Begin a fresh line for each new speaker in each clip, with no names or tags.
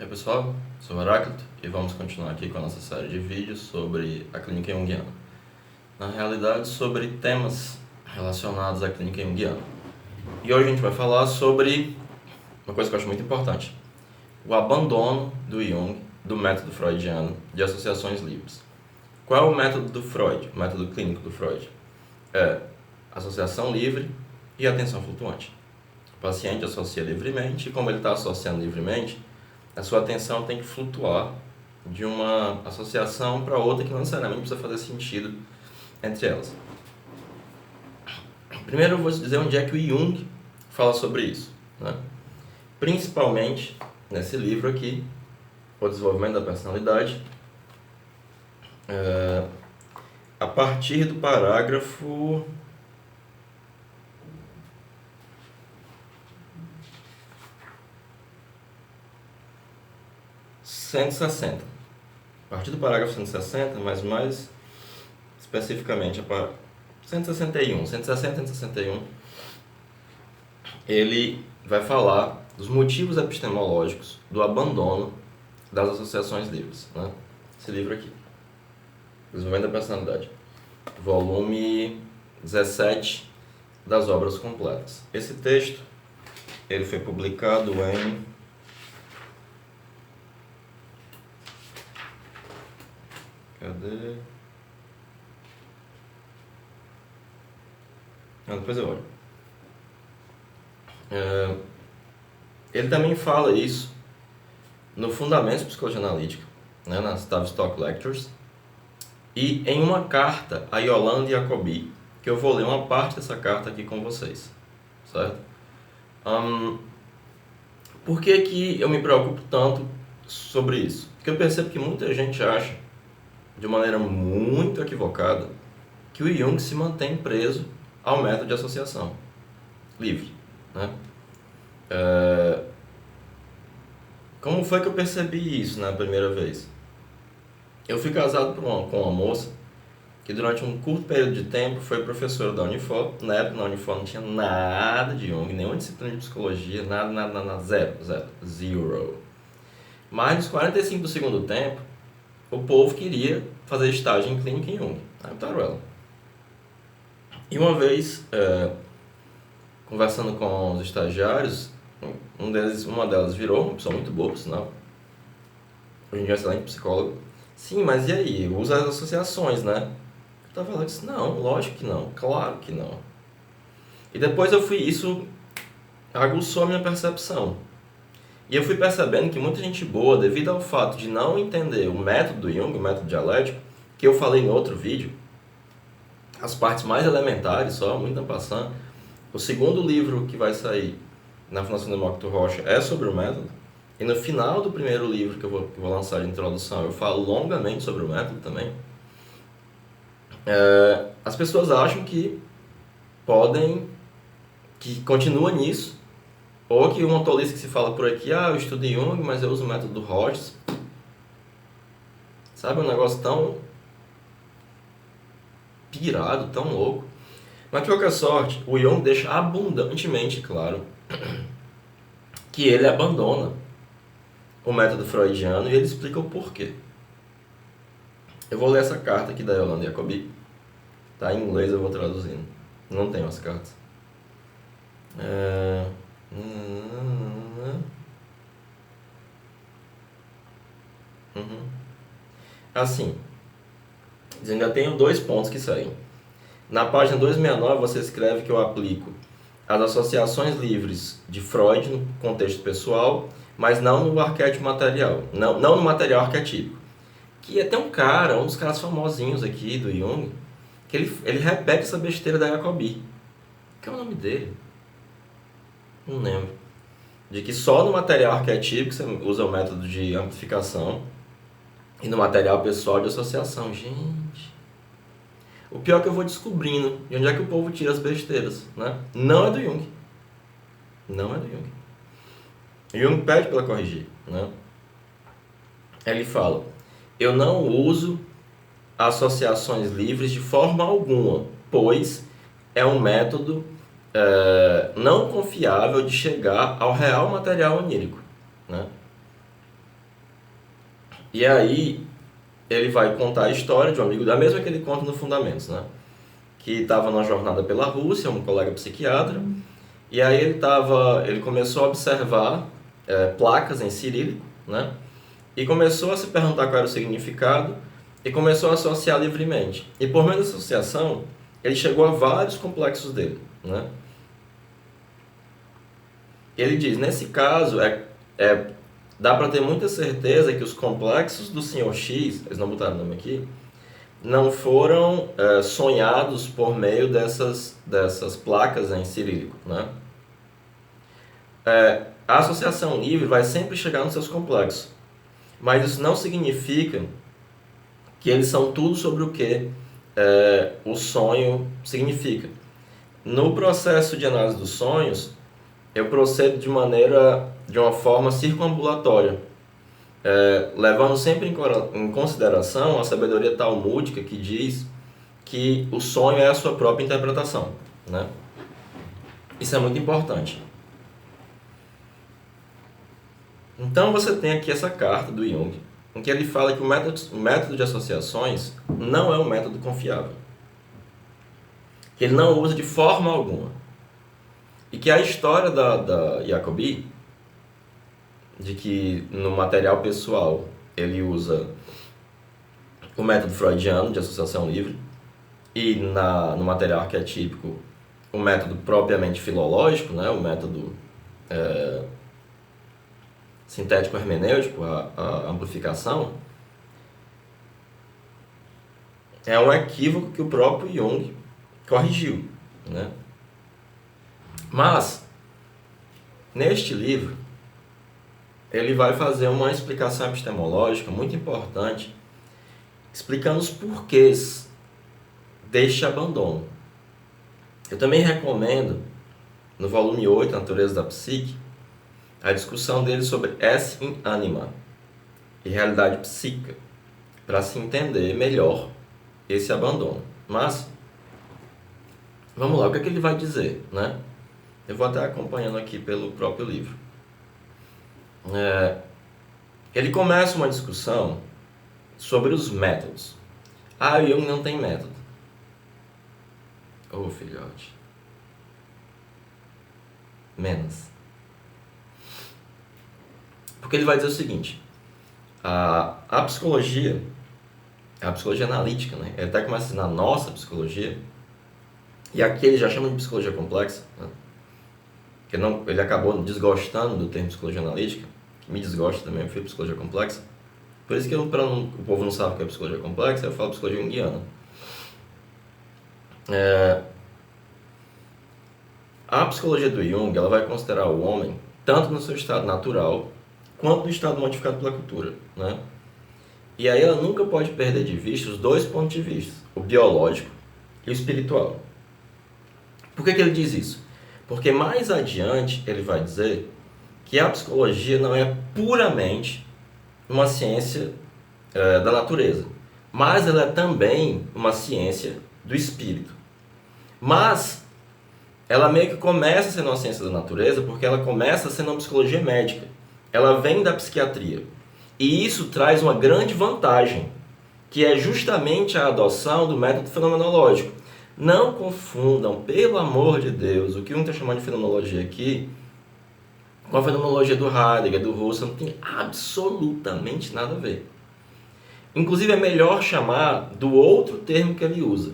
E aí pessoal, sou o Heráclito e vamos continuar aqui com a nossa série de vídeos sobre a clínica junguiana. Na realidade, sobre temas relacionados à clínica junguiana. E hoje a gente vai falar sobre uma coisa que eu acho muito importante: o abandono do Jung do método freudiano de associações livres. Qual é o método do Freud, o método clínico do Freud? É associação livre e atenção flutuante. O paciente associa livremente e, como ele está associando livremente, a sua atenção tem que flutuar de uma associação para outra que não necessariamente precisa fazer sentido entre elas. Primeiro eu vou dizer onde é que o Jung fala sobre isso, né? Principalmente nesse livro aqui, O Desenvolvimento da Personalidade, a partir do parágrafo 160. A partir do parágrafo 160, mas mais especificamente a 161, 160 e 161, ele vai falar dos motivos epistemológicos do abandono das associações livres, né? Esse livro aqui, Desenvolvimento da Personalidade, volume 17 das Obras Completas. Esse texto ele foi publicado em depois eu olho. Ele também fala isso no Fundamentos de Psicologia Analítica, né, nas Tavistock Lectures, e em uma carta a Yolande Jacobi, que eu vou ler uma parte dessa carta aqui com vocês, certo? Por que eu me preocupo tanto sobre isso? Porque eu percebo que muita gente acha, de maneira muito equivocada, que o Jung se mantém preso ao método de associação livre, né? Como foi que eu percebi isso na primeira vez? Eu fui casado com uma moça que durante um curto período de tempo foi professora da Unifor. Na época na Unifor não tinha nada de Jung, nenhuma disciplina de psicologia, nada, zero. Mas nos 45 do segundo tempo, o povo queria fazer estágio em clínica em Jung. Aí botaram ela. E uma vez, conversando com os estagiários, uma delas virou uma pessoa muito boa, por sinal. Hoje em dia é um excelente psicólogo. Sim, mas e aí? Usa as associações, né? Eu tava falando assim, não, lógico que não, claro que não. E depois isso aguçou a minha percepção. E eu fui percebendo que muita gente boa, devido ao fato de não entender o método do Jung, o método dialético, que eu falei em outro vídeo, as partes mais elementares, só, muito en passant. O segundo livro que vai sair na Fundação Demócrito Rocha é sobre o método. E no final do primeiro livro que eu vou lançar de introdução, eu falo longamente sobre o método também. As pessoas acham que continua nisso, ou que uma tolice que se fala por aqui, eu estudo Jung, mas eu uso o método do Rogers. Sabe, um negócio tão pirado, tão louco. Mas de qualquer sorte, o Jung deixa abundantemente claro que ele abandona o método freudiano e ele explica o porquê. Eu vou ler essa carta aqui da Yolande Jacobi. Tá em inglês, eu vou traduzindo. Não tenho as cartas. Assim, ainda tenho 2 pontos que saem. Na página 269 você escreve que eu aplico as associações livres de Freud no contexto pessoal, mas não no arquétipo material, não no material arquetípico. Que até um dos caras famosinhos aqui do Jung, que ele repete essa besteira da Jacobi. Que é o nome dele? Não lembro. De que só no material arquetípico você usa o método de amplificação e no material pessoal de associação. Gente, o pior é que eu vou descobrindo de onde é que o povo tira as besteiras, né? Não é do Jung. Não é do Jung. Jung pede para corrigir, né? Ele fala: eu não uso associações livres de forma alguma, pois é um método não confiável de chegar ao real material onírico, né? E aí ele vai contar a história de um amigo, da mesma que ele conta no Fundamentos, né? Que estava numa jornada pela Rússia, um colega psiquiatra, e aí ele começou a observar placas em cirílico, né? E começou a se perguntar qual era o significado e começou a associar livremente. E por meio da associação, ele chegou a vários complexos dele, né? Ele diz, nesse caso, dá para ter muita certeza que os complexos do Sr. X, eles não botaram o nome aqui, não foram sonhados por meio dessas placas em cirílico, né? A associação livre vai sempre chegar nos seus complexos, mas isso não significa que eles são tudo sobre o que o sonho significa. No processo de análise dos sonhos, eu procedo de uma forma circunambulatória, levando sempre em consideração a sabedoria talmúdica que diz que o sonho é a sua própria interpretação, né? Isso é muito importante. Então você tem aqui essa carta do Jung, em que ele fala que o método de associações não é um método confiável, que ele não usa de forma alguma, e que a história da Jacobi, de que no material pessoal ele usa o método freudiano de associação livre, e no material arquetípico o método propriamente filológico, né, o método sintético hermenêutico, a amplificação, é um equívoco que o próprio Jung corrigiu, né? Mas, neste livro, ele vai fazer uma explicação epistemológica muito importante, explicando os porquês deste abandono. Eu também recomendo, no volume 8, Natureza da Psique, a discussão dele sobre esse in anima e realidade psíquica, para se entender melhor esse abandono. Mas, vamos lá, o que é que ele vai dizer, né? Eu vou até acompanhando aqui pelo próprio livro. Ele começa uma discussão sobre os métodos. O Jung não tem método. Filhote. Menos. Porque ele vai dizer o seguinte, a psicologia analítica, né? Ele até começa na nossa psicologia, e aqui ele já chama de psicologia complexa, né? Ele acabou desgostando do termo psicologia analítica, que me desgosta também, eu prefiro psicologia complexa. Por isso que o povo não sabe o que é psicologia complexa, eu falo psicologia junguiana. A psicologia do Jung, ela vai considerar o homem tanto no seu estado natural quanto no estado modificado pela cultura, né? E aí ela nunca pode perder de vista os dois pontos de vista, o biológico e o espiritual. Por que ele diz isso? Porque mais adiante ele vai dizer que a psicologia não é puramente uma ciência da natureza, mas ela é também uma ciência do espírito. Mas ela meio que começa sendo uma ciência da natureza porque ela começa sendo uma psicologia médica. Ela vem da psiquiatria. E isso traz uma grande vantagem, que é justamente a adoção do método fenomenológico. Não confundam, pelo amor de Deus, o que um está chamando de fenomenologia aqui com a fenomenologia do Heidegger, do Russell, não tem absolutamente nada a ver. Inclusive é melhor chamar do outro termo que ele usa,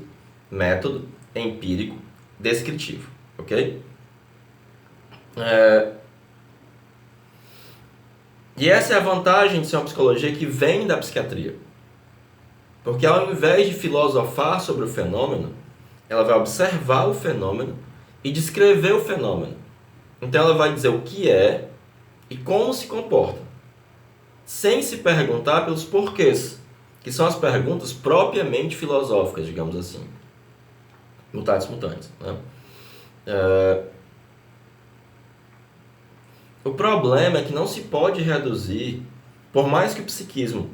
método empírico descritivo, ok? E essa é a vantagem de ser uma psicologia que vem da psiquiatria. Porque ao invés de filosofar sobre o fenômeno, ela vai observar o fenômeno e descrever o fenômeno. Então ela vai dizer o que é e como se comporta, sem se perguntar pelos porquês, que são as perguntas propriamente filosóficas, digamos assim. Mutatis mutandis, né? O problema é que não se pode reduzir, por mais que o psiquismo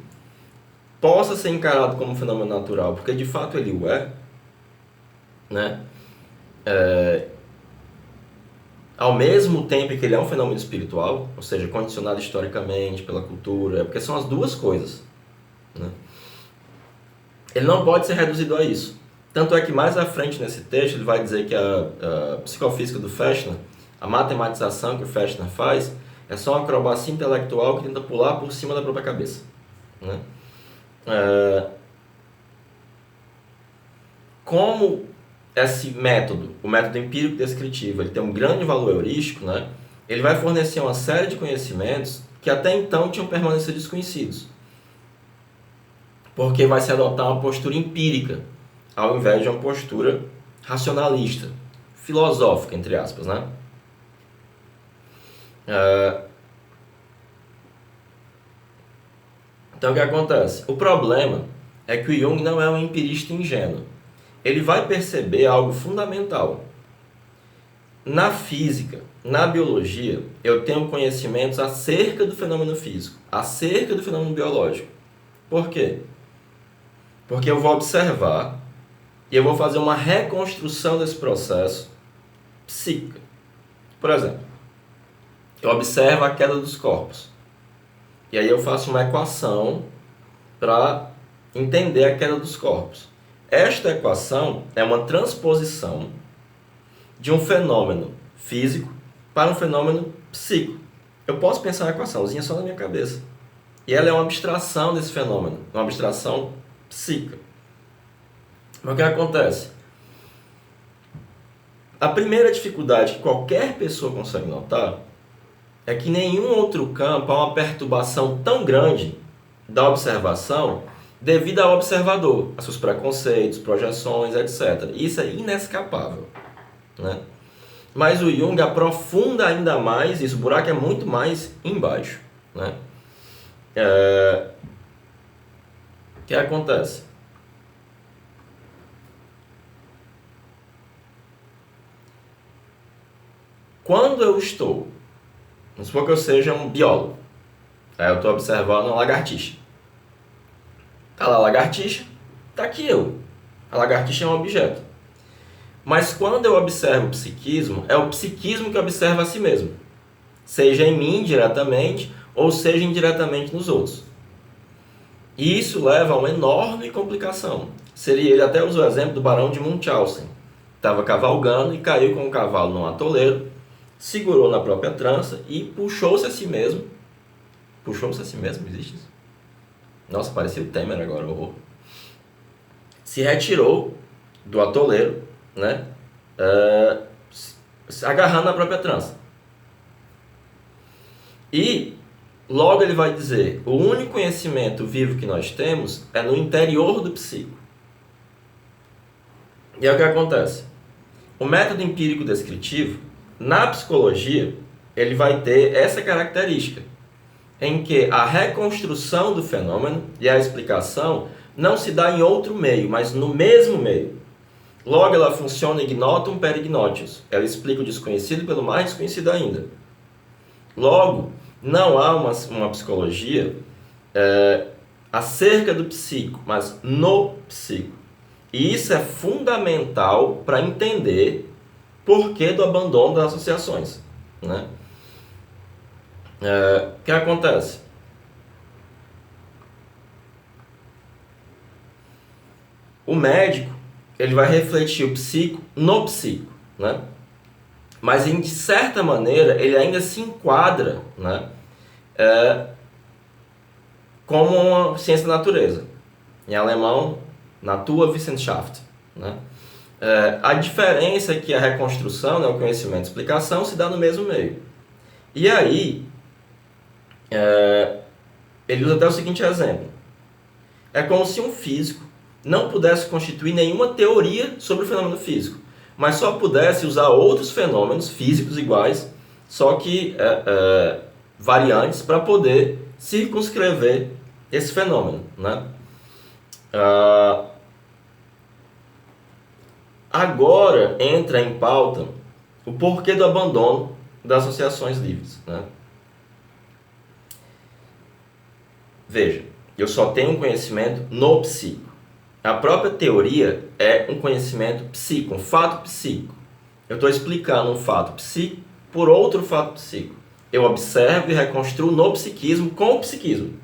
possa ser encarado como um fenômeno natural, porque de fato ele o é, né? Ao mesmo tempo que ele é um fenômeno espiritual, ou seja, condicionado historicamente pela cultura, porque são as duas coisas, né? Ele não pode ser reduzido a isso. Tanto é que mais à frente nesse texto ele vai dizer que a psicofísica do Fechner, a matematização que o Fechner faz, é só uma acrobacia intelectual que tenta pular por cima da própria cabeça, né? Como esse método, o método empírico descritivo, ele tem um grande valor heurístico, né? Ele vai fornecer uma série de conhecimentos que até então tinham permanecido desconhecidos. Porque vai se adotar uma postura empírica, ao invés de uma postura racionalista, filosófica, entre aspas, né? Então o que acontece? O problema é que o Jung não é um empirista ingênuo. Ele vai perceber algo fundamental. Na física, na biologia, eu tenho conhecimentos acerca do fenômeno físico, acerca do fenômeno biológico. Por quê? Porque eu vou observar e eu vou fazer uma reconstrução desse processo psíquico. Por exemplo, eu observo a queda dos corpos. E aí eu faço uma equação para entender a queda dos corpos. Esta equação é uma transposição de um fenômeno físico para um fenômeno psíquico. Eu posso pensar uma equaçãozinha só na minha cabeça. E ela é uma abstração desse fenômeno, uma abstração psíquica. Mas o que acontece? A primeira dificuldade que qualquer pessoa consegue notar é que em nenhum outro campo há uma perturbação tão grande da observação devido ao observador, a seus preconceitos, projeções, etc. Isso é inescapável, né? Mas o Jung aprofunda ainda mais isso, o buraco é muito mais embaixo, né? O que acontece? Quando eu estou, vamos supor que eu seja um biólogo, aí eu estou observando uma lagartixa. Está lá a lagartixa, está aqui eu. A lagartixa é um objeto. Mas quando eu observo o psiquismo, é o psiquismo que observa a si mesmo. Seja em mim diretamente, ou seja indiretamente nos outros. E isso leva a uma enorme complicação. Ele até usou o exemplo do Barão de Munchausen. Estava cavalgando e caiu com o cavalo num atoleiro, segurou na própria trança e puxou-se a si mesmo. Puxou-se a si mesmo? Existe isso? Nossa, parecia o Temer agora, horror. Se retirou do atoleiro, né? Agarrando na própria trança. E logo ele vai dizer, o único conhecimento vivo que nós temos é no interior do psíquico. E é o que acontece. O método empírico descritivo, na psicologia, ele vai ter essa característica, em que a reconstrução do fenômeno e a explicação não se dá em outro meio, mas no mesmo meio. Logo, ela funciona ignotum per ignotius. Ela explica o desconhecido pelo mais desconhecido ainda. Logo, não há uma psicologia acerca do psíquico, mas no psíquico. E isso é fundamental para entender por que do abandono das associações, né? O que acontece? O médico ele vai refletir o psíquico no psíquico, né? Mas de certa maneira ele ainda se enquadra, né? Como uma ciência da natureza. Em alemão, Naturwissenschaft, né? A diferença é que a reconstrução, né, o conhecimento e explicação se dá no mesmo meio. E aí, ele usa até o seguinte exemplo. É como se um físico não pudesse constituir nenhuma teoria sobre o fenômeno físico, mas só pudesse usar outros fenômenos físicos iguais, só que variantes, para poder circunscrever esse fenômeno, né? Agora entra em pauta o porquê do abandono das associações livres, né? Veja, eu só tenho um conhecimento no psíquico. A própria teoria é um conhecimento psíquico, um fato psíquico. Eu estou explicando um fato psíquico por outro fato psíquico. Eu observo e reconstruo no psiquismo com o psiquismo.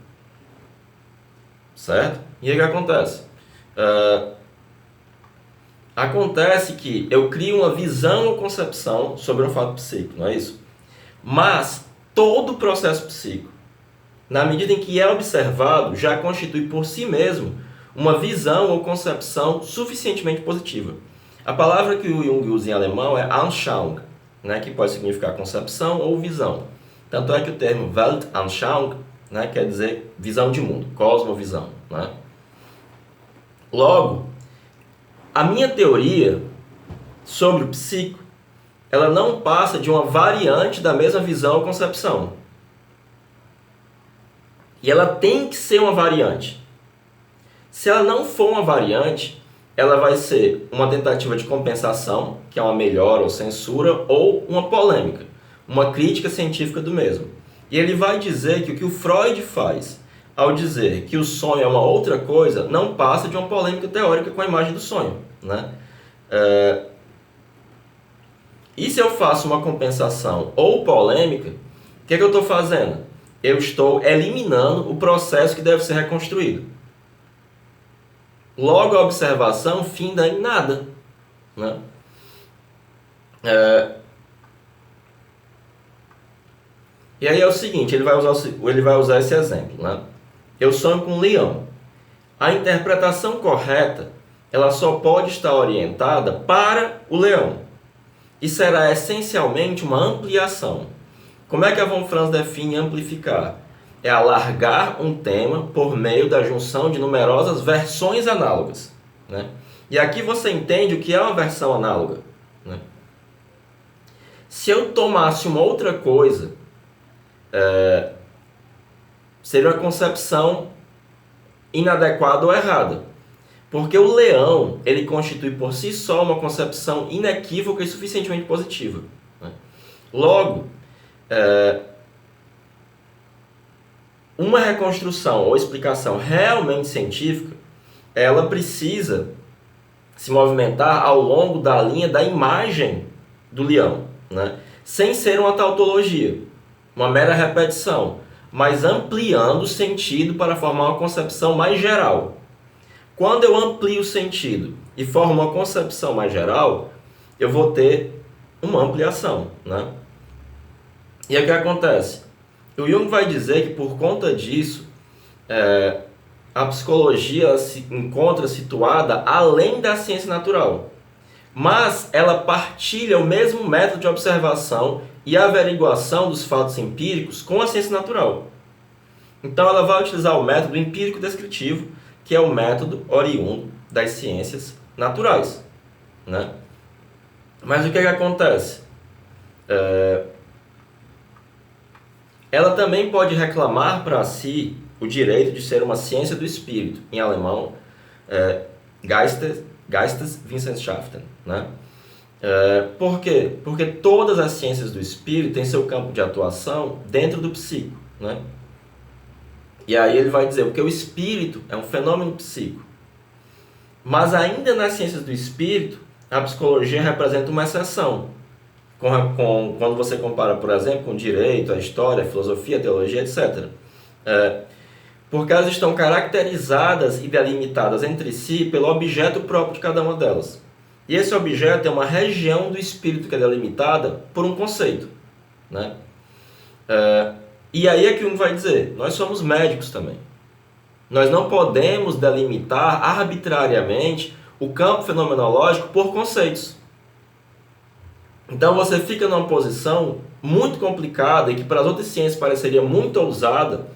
certo? E aí o que acontece? Acontece que eu crio uma visão ou concepção sobre um fato psíquico, não é isso? Mas todo o processo psíquico, na medida em que é observado, já constitui por si mesmo uma visão ou concepção suficientemente positiva. A palavra que o Jung usa em alemão é Anschauung, né, que pode significar concepção ou visão. Tanto é que o termo Weltanschauung, né, quer dizer visão de mundo, cosmovisão. Né? Logo, a minha teoria sobre o psíquico, ela não passa de uma variante da mesma visão ou concepção. E ela tem que ser uma variante. Se ela não for uma variante, ela vai ser uma tentativa de compensação, que é uma melhora ou censura, ou uma polêmica, uma crítica científica do mesmo. E ele vai dizer que o Freud faz ao dizer que o sonho é uma outra coisa, não passa de uma polêmica teórica com a imagem do sonho. Né? E se eu faço uma compensação ou polêmica, o que é que eu estou fazendo? Eu estou eliminando o processo que deve ser reconstruído. Logo, a observação finda em nada. Né? E aí é o seguinte, ele vai usar esse exemplo. Né? Eu sonho com um leão. A interpretação correta, ela só pode estar orientada para o leão. E será essencialmente uma ampliação. Como é que a Von Franz define amplificar? É alargar um tema por meio da junção de numerosas versões análogas. Né? E aqui você entende o que é uma versão análoga. Né? Se eu tomasse uma outra coisa, seria uma concepção inadequada ou errada. Porque o leão, ele constitui por si só uma concepção inequívoca e suficientemente positiva. Né? Logo, uma reconstrução ou explicação realmente científica, ela precisa se movimentar ao longo da linha da imagem do leão, né? Sem ser uma tautologia, uma mera repetição, mas ampliando o sentido para formar uma concepção mais geral. Quando eu amplio o sentido e formo uma concepção mais geral, eu vou ter uma ampliação. Né? E aí o que acontece? O Jung vai dizer que por conta disso, a psicologia se encontra situada além da ciência natural. Mas ela partilha o mesmo método de observação e averiguação dos fatos empíricos com a ciência natural. Então ela vai utilizar o método empírico descritivo, que é o método oriundo das ciências naturais. Né? Mas o que acontece? Ela também pode reclamar para si o direito de ser uma ciência do espírito, em alemão, Geisteswissenschaften. Né? Por quê? Porque todas as ciências do espírito têm seu campo de atuação dentro do psíquico. Né? E aí ele vai dizer que o espírito é um fenômeno psíquico. Mas ainda nas ciências do espírito, a psicologia representa uma exceção. Quando você compara, por exemplo, com o direito, a história, a filosofia, a teologia, etc. Porque elas estão caracterizadas e delimitadas entre si pelo objeto próprio de cada uma delas. E esse objeto é uma região do espírito que é delimitada por um conceito. Né? E aí é que um vai dizer, nós somos médicos também. Nós não podemos delimitar arbitrariamente o campo fenomenológico por conceitos. Então você fica numa posição muito complicada e que para as outras ciências pareceria muito ousada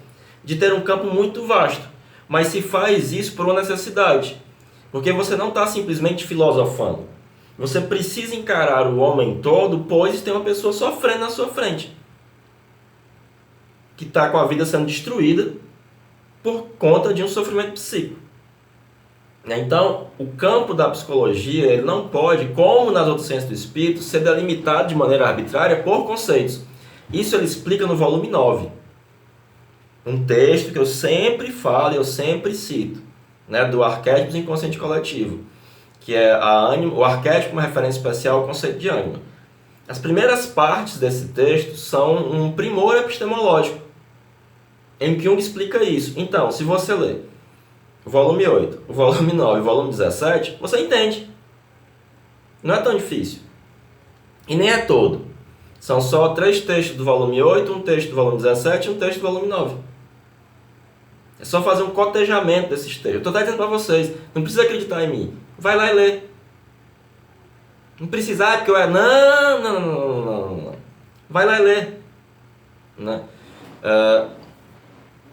de ter um campo muito vasto. Mas se faz isso por uma necessidade. Porque você não está simplesmente filosofando. Você precisa encarar o homem todo, pois tem uma pessoa sofrendo na sua frente. Que está com a vida sendo destruída por conta de um sofrimento psíquico. Então, o campo da psicologia ele não pode, como nas outras ciências do espírito, ser delimitado de maneira arbitrária por conceitos. Isso ele explica no volume 9. Um texto que eu sempre falo e eu sempre cito, né, do arquétipo do inconsciente coletivo, que é o arquétipo como referência especial ao conceito de ânima. As primeiras partes desse texto são um primor epistemológico, em que Jung explica isso. Então, se você ler o volume 8, o volume 9 e o volume 17, você entende. Não é tão difícil. E nem é todo. São só 3 textos do volume 8, um texto do volume 17 e um texto do volume 9. É só fazer um cotejamento desses textos. Eu estou dizendo para vocês, não precisa acreditar em mim. Vai lá e lê. Não precisa, porque eu é... Não. Vai lá e lê. Né?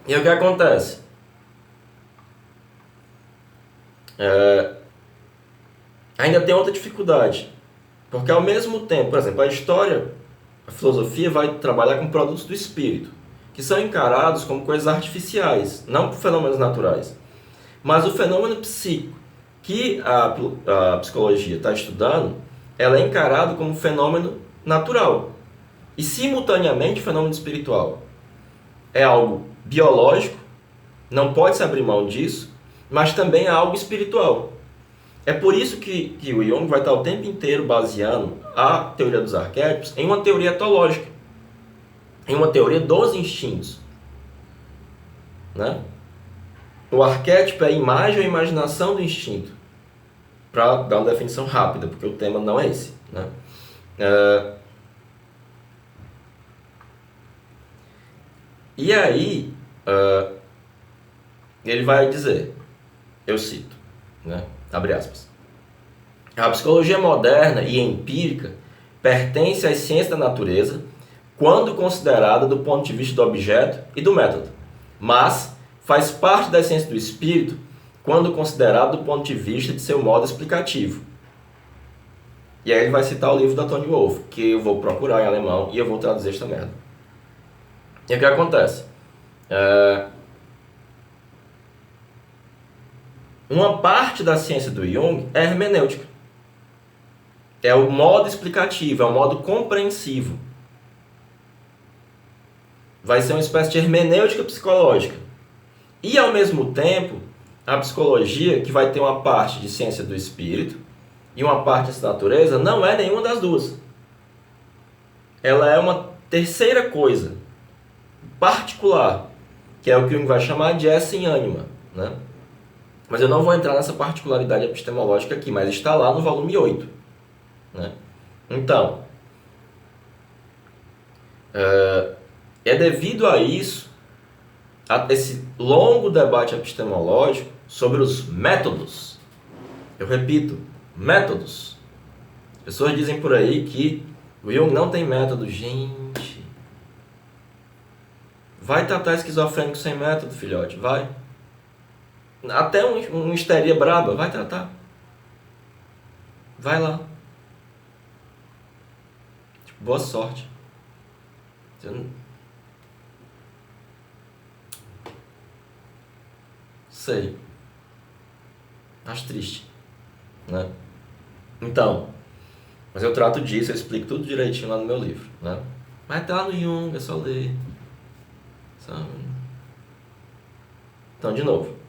E o que acontece? Ainda tem outra dificuldade. Porque ao mesmo tempo, por exemplo, a história, a filosofia vai trabalhar com produtos do espírito, que são encarados como coisas artificiais, não fenômenos naturais. Mas o fenômeno psíquico que a psicologia está estudando, ela é encarado como fenômeno natural e simultaneamente fenômeno espiritual. É algo biológico, não pode se abrir mão disso, mas também é algo espiritual. É por isso que o Jung vai estar o tempo inteiro baseando a teoria dos arquétipos em uma teoria etológica, em uma teoria dos instintos. Né? O arquétipo é a imagem ou imaginação do instinto, para dar uma definição rápida, porque o tema não é esse. Né? E aí, ele vai dizer, eu cito, né? Abre aspas. A psicologia moderna e empírica pertence às ciências da natureza quando considerada do ponto de vista do objeto e do método, mas faz parte das ciências do espírito quando considerada do ponto de vista de seu modo explicativo. E aí ele vai citar o livro da Toni Wolff, que eu vou procurar em alemão e eu vou traduzir esta merda. E o que acontece? Uma parte da ciência do Jung é hermenêutica. É o modo explicativo, é o modo compreensivo. Vai ser uma espécie de hermenêutica psicológica. E, ao mesmo tempo, a psicologia, que vai ter uma parte de ciência do espírito e uma parte de natureza, não é nenhuma das duas. Ela é uma terceira coisa, particular, que é o que Jung vai chamar de essa em ânima, né? Mas eu não vou entrar nessa particularidade epistemológica aqui, mas está lá no volume 8. Né? Então, é devido a isso, a esse longo debate epistemológico sobre os métodos. Eu repito, métodos. As pessoas dizem por aí que o Jung não tem método. Gente, vai tratar esquizofrênico sem método, filhote, vai. Até uma histeria braba, vai tratar. Vai lá. Tipo, boa sorte. Você não... Sei. Acho triste. Né? Então, mas eu trato disso, eu explico tudo direitinho lá no meu livro. Né? Mas tá lá no Jung, é só ler. Então, de novo.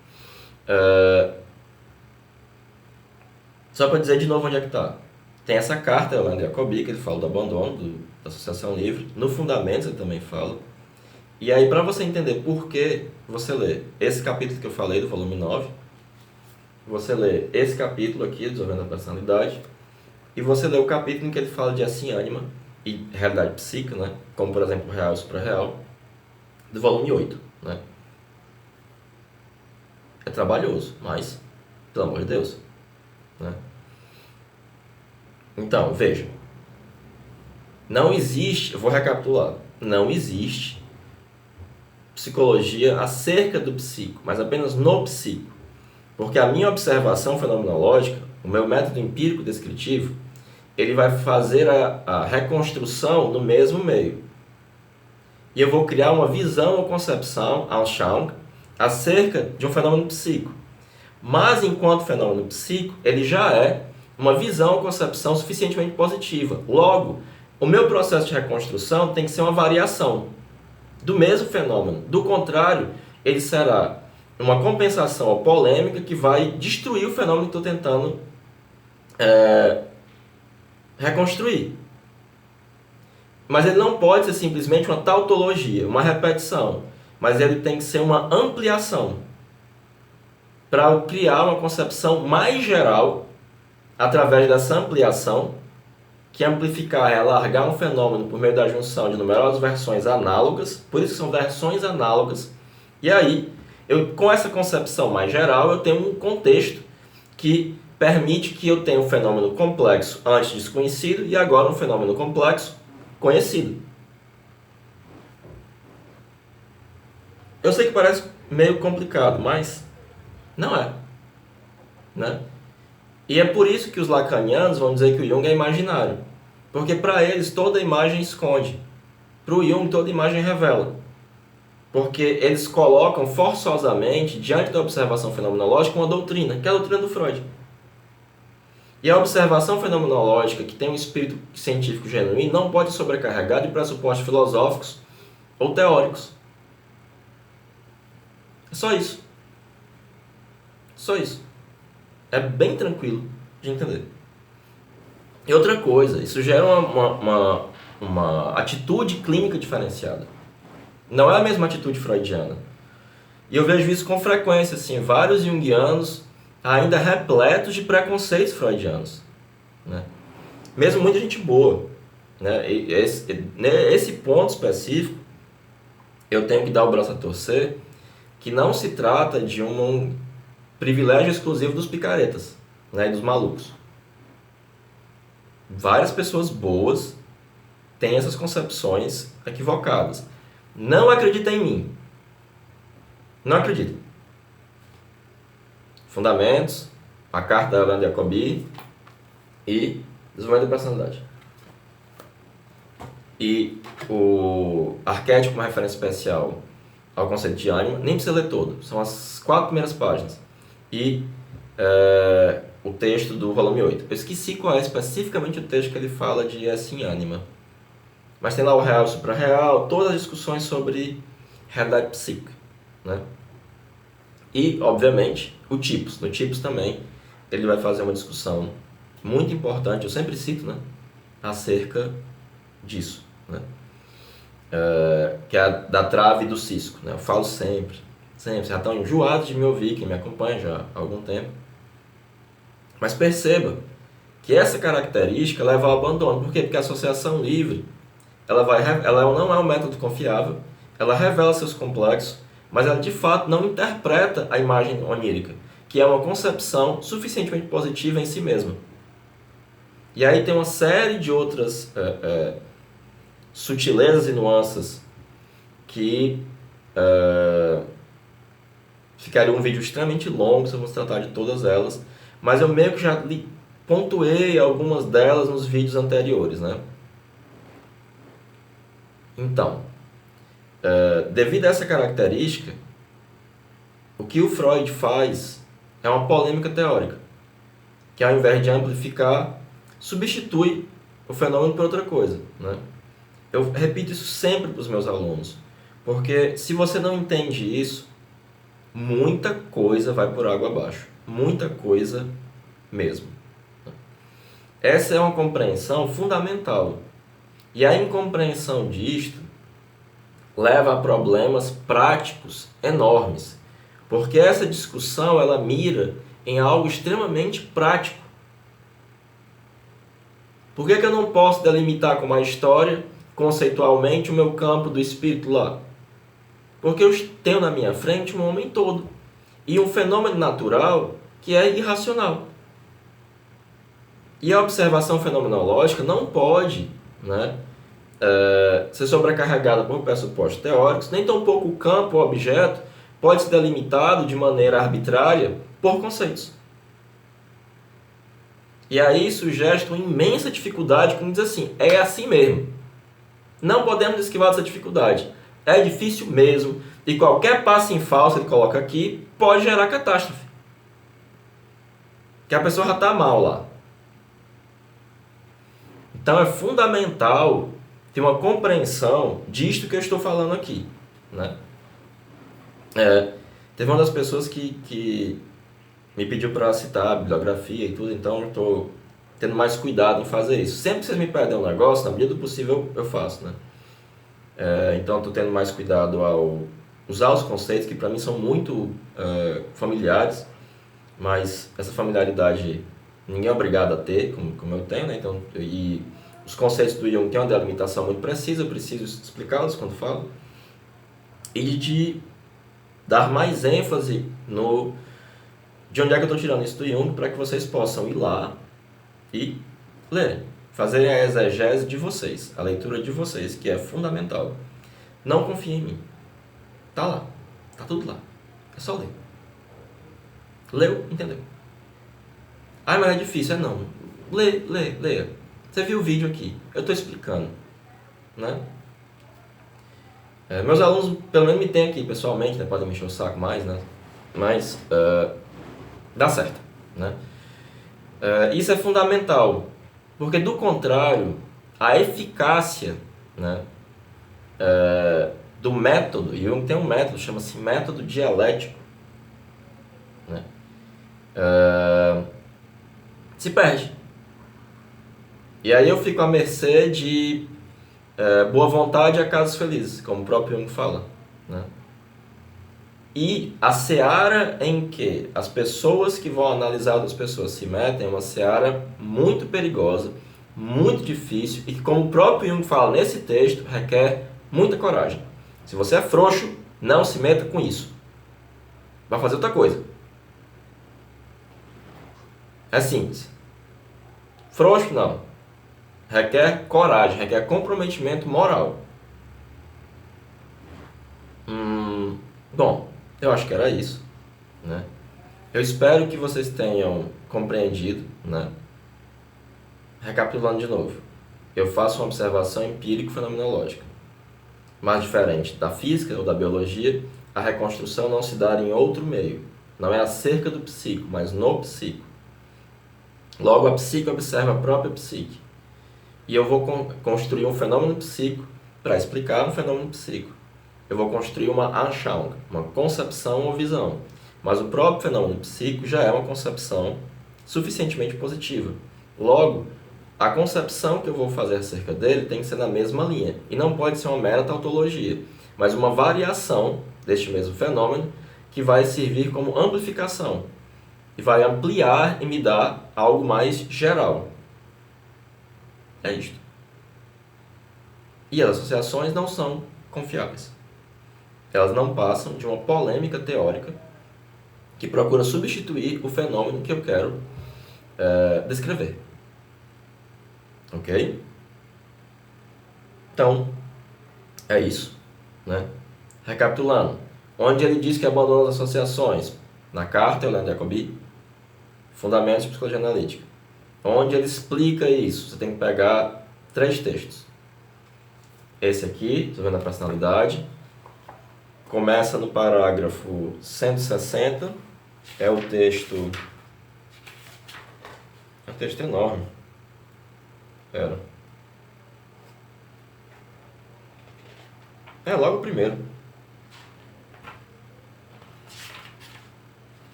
Só para dizer de novo onde é que está. Tem essa carta, Orlando Jacobi, que ele fala do abandono da Associação Livre. No Fundamentos ele também fala. E aí, para você entender por que você lê esse capítulo que eu falei, do volume 9, você lê esse capítulo aqui, Desenvolvendo a Personalidade, e você lê o capítulo em que ele fala de assim ânima e realidade psíquica, né? Como, por exemplo, real e suprarreal, do volume 8. Né? É trabalhoso, mas, pelo amor de Deus. Né? Então, veja. Não existe, eu vou recapitular, não existe psicologia acerca do psíquico, mas apenas no psíquico. Porque a minha observação fenomenológica, o meu método empírico descritivo, ele vai fazer a reconstrução no mesmo meio. E eu vou criar uma visão ou concepção, Anschauung, acerca de um fenômeno psíquico. Mas, enquanto fenômeno psíquico, ele já é uma visão ou concepção suficientemente positiva. Logo, o meu processo de reconstrução tem que ser uma variação do mesmo fenômeno. Do contrário, ele será uma compensação ou polêmica que vai destruir o fenômeno que estou tentando reconstruir. Mas ele não pode ser simplesmente uma tautologia, uma repetição. Mas ele tem que ser uma ampliação. para criar uma concepção mais geral através dessa ampliação, que amplificar é alargar um fenômeno por meio da junção de numerosas versões análogas, por isso que são versões análogas, e aí, com essa concepção mais geral, eu tenho um contexto que permite que eu tenha um fenômeno complexo antes desconhecido e agora um fenômeno complexo conhecido. Eu sei que parece meio complicado, mas não é, né? E é por isso que os lacanianos vão dizer que o Jung é imaginário. Porque para eles toda imagem esconde. Para o Jung toda imagem revela. Porque eles colocam forçosamente diante da observação fenomenológica uma doutrina, que é a doutrina do Freud. E a observação fenomenológica, que tem um espírito científico genuíno, não pode sobrecarregar de pressupostos filosóficos ou teóricos. É só isso. Só isso. É bem tranquilo de entender. E outra coisa, isso gera uma atitude clínica diferenciada. Não é a mesma atitude freudiana. E eu vejo isso com frequência, assim, vários junguianos ainda repletos de preconceitos freudianos, né? Mesmo muita gente boa, né? Esse ponto específico, eu tenho que dar o braço a torcer, que não se trata de um privilégio exclusivo dos picaretas, né, e dos malucos. Várias pessoas boas têm essas concepções equivocadas. Não acredita em mim. Não acredita. Fundamentos, a carta da Leandro Jacobi e desenvolvimento da personalidade. E o arquétipo, uma referência especial ao conceito de ânima, nem precisa ler todo, são as 4 primeiras páginas. E o texto do volume 8. Eu esqueci qual é especificamente o texto que ele fala de assim ânima. Mas tem lá o real e o supra-real, todas as discussões sobre realidade psíquica, né? E, obviamente, o tipos. No tipos também ele vai fazer uma discussão muito importante, eu sempre cito, né, acerca disso, né? Que é a da trave do cisco, né? Eu falo sempre, vocês já estão enjoados de me ouvir, quem me acompanha já há algum tempo. Mas perceba que essa característica leva ao abandono. Por quê? Porque a associação livre, ela não é um método confiável, ela revela seus complexos, mas ela de fato não interpreta a imagem onírica, que é uma concepção suficientemente positiva em si mesma. E aí tem uma série de outras sutilezas e nuances que ficaria um vídeo extremamente longo se eu fosse tratar de todas elas, mas eu meio que já pontuei algumas delas nos vídeos anteriores, né? Então, devido a essa característica, o que o Freud faz é uma polêmica teórica, que ao invés de amplificar, substitui o fenômeno por outra coisa, né? Eu repito isso sempre para os meus alunos, porque se você não entende isso, muita coisa vai por água abaixo, muita coisa mesmo. Essa é uma compreensão fundamental, e a incompreensão disto leva a problemas práticos enormes, porque essa discussão ela mira em algo extremamente prático. Por que eu não posso delimitar com uma história, conceitualmente, o meu campo do espírito lá? Porque eu tenho na minha frente um homem todo e um fenômeno natural que é irracional. E a observação fenomenológica não pode, né, ser sobrecarregada por pressupostos teóricos, nem tampouco o campo, o objeto, pode ser delimitado de maneira arbitrária por conceitos. E aí isso gesta uma imensa dificuldade, como diz assim, é assim mesmo. Não podemos esquivar dessa dificuldade. É difícil mesmo, e qualquer passo em falso que ele coloca aqui pode gerar catástrofe. Que a pessoa já está mal lá. Então é fundamental ter uma compreensão disto que eu estou falando aqui, né? Teve uma das pessoas que me pediu para citar a bibliografia e tudo, então eu estou tendo mais cuidado em fazer isso. Sempre que vocês me pedem um negócio, na medida do possível eu faço, né? Então estou tendo mais cuidado ao usar os conceitos que para mim são muito familiares, mas essa familiaridade ninguém é obrigado a ter, como eu tenho, né? Então, e os conceitos do Jung têm uma delimitação muito precisa, eu preciso explicá-los quando falo, e de dar mais ênfase no de onde é que eu estou tirando isso do Jung para que vocês possam ir lá e lerem, fazerem a exegese de vocês, a leitura de vocês, que é fundamental. Não confiem em mim. Tá lá, tá tudo lá. É só ler. Leu, entendeu. Ah, mas é difícil. É não. Leia. Você viu o vídeo aqui. Eu estou explicando. Né? Meus alunos, pelo menos me têm aqui pessoalmente, né? Podem me encher o saco mais, né? Mas dá certo. Né? Isso é fundamental. Porque, do contrário, a eficácia, né, do método, e Jung tem um método, chama-se método dialético, né, se perde. E aí eu fico à mercê de boa vontade a casos felizes, como o próprio Jung fala. Né? E a seara em que as pessoas que vão analisar outras pessoas se metem é uma seara muito perigosa, muito difícil e que, como o próprio Jung fala nesse texto, requer muita coragem. Se você é frouxo, não se meta com isso. Vai fazer outra coisa. É simples. Frouxo, não. Requer coragem, requer comprometimento moral. Bom, eu acho que era isso. Né? Eu espero que vocês tenham compreendido. Né? Recapitulando de novo. Eu faço uma observação empírico-fenomenológica. Mas diferente da física ou da biologia, a reconstrução não se dá em outro meio. Não é acerca do psico, mas no psico. Logo, a psique observa a própria psique. E eu vou construir um fenômeno psíquico para explicar um fenômeno psíquico. Eu vou construir uma Anschauung, uma concepção ou visão. Mas o próprio fenômeno psíquico já é uma concepção suficientemente positiva. Logo, a concepção que eu vou fazer acerca dele tem que ser na mesma linha. E não pode ser uma mera tautologia, mas uma variação deste mesmo fenômeno que vai servir como amplificação. E vai ampliar e me dar algo mais geral. É isto. E as associações não são confiáveis. Elas não passam de uma polêmica teórica que procura substituir o fenômeno que eu quero descrever. Ok? Então, é isso. Né? Recapitulando. Onde ele diz que abandona as associações? Na carta, Helena Jacobi, Fundamentos de Psicologia Analítica. Onde ele explica isso? Você tem que pegar 3 textos. Esse aqui, estou vendo a personalidade. Começa no parágrafo 160. É o texto... É um texto enorme. Era. Logo o primeiro.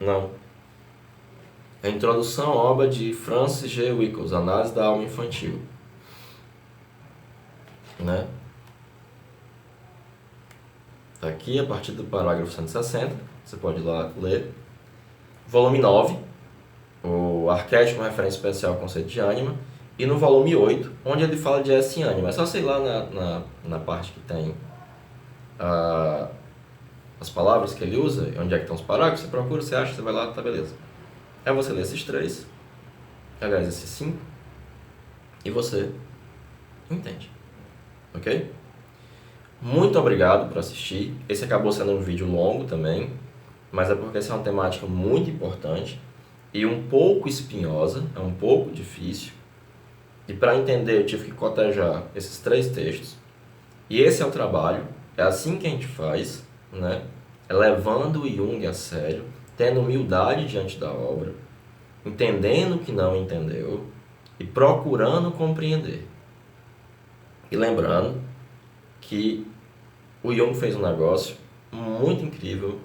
Não. A introdução à obra de Francis G. Wickles, Análise da Alma Infantil. Né? Tá aqui, a partir do parágrafo 160, você pode ir lá ler. Volume 9, o arquétipo, uma referência especial ao conceito de ânima. E no volume 8, onde ele fala de esse ânima. É só você ir lá na parte que tem as palavras que ele usa, onde é que estão os parágrafos, você procura, você acha, você vai lá, tá beleza. Aí você lê esses 3, aliás, esses 5, e você entende. Ok? Muito obrigado por assistir. Esse acabou sendo um vídeo longo também, mas é porque essa é uma temática muito importante e um pouco espinhosa, é um pouco difícil. E para entender eu tive que cotejar esses 3 textos. E esse é o trabalho, é assim que a gente faz, né? É levando o Jung a sério, tendo humildade diante da obra, entendendo o que não entendeu e procurando compreender. E lembrando que o Jung fez um negócio muito incrível,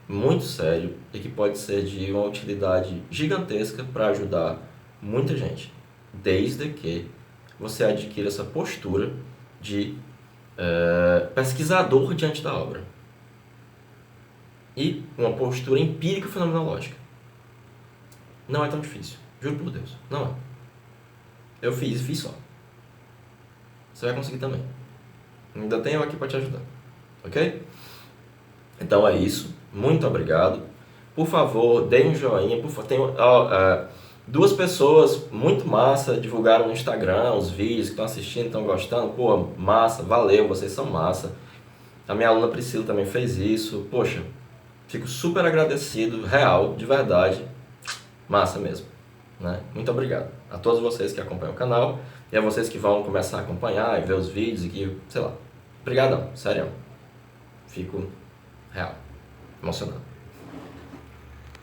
muito sério e que pode ser de uma utilidade gigantesca para ajudar muita gente, desde que você adquira essa postura de pesquisador diante da obra. E uma postura empírica fenomenológica. Não é tão difícil. Juro por Deus. Não é. Eu fiz só. Você vai conseguir também. Ainda tenho eu aqui para te ajudar. Ok? Então é isso. Muito obrigado. Por favor, dê um joinha. Por favor, duas pessoas muito massa divulgaram no Instagram os vídeos que estão assistindo, estão gostando. Pô, massa, valeu, vocês são massa. A minha aluna Priscila também fez isso. Poxa, fico super agradecido, real, de verdade. Massa mesmo. Né? Muito obrigado a todos vocês que acompanham o canal e a vocês que vão começar a acompanhar e ver os vídeos e que, sei lá. Obrigadão, sério. Fico real, emocionado.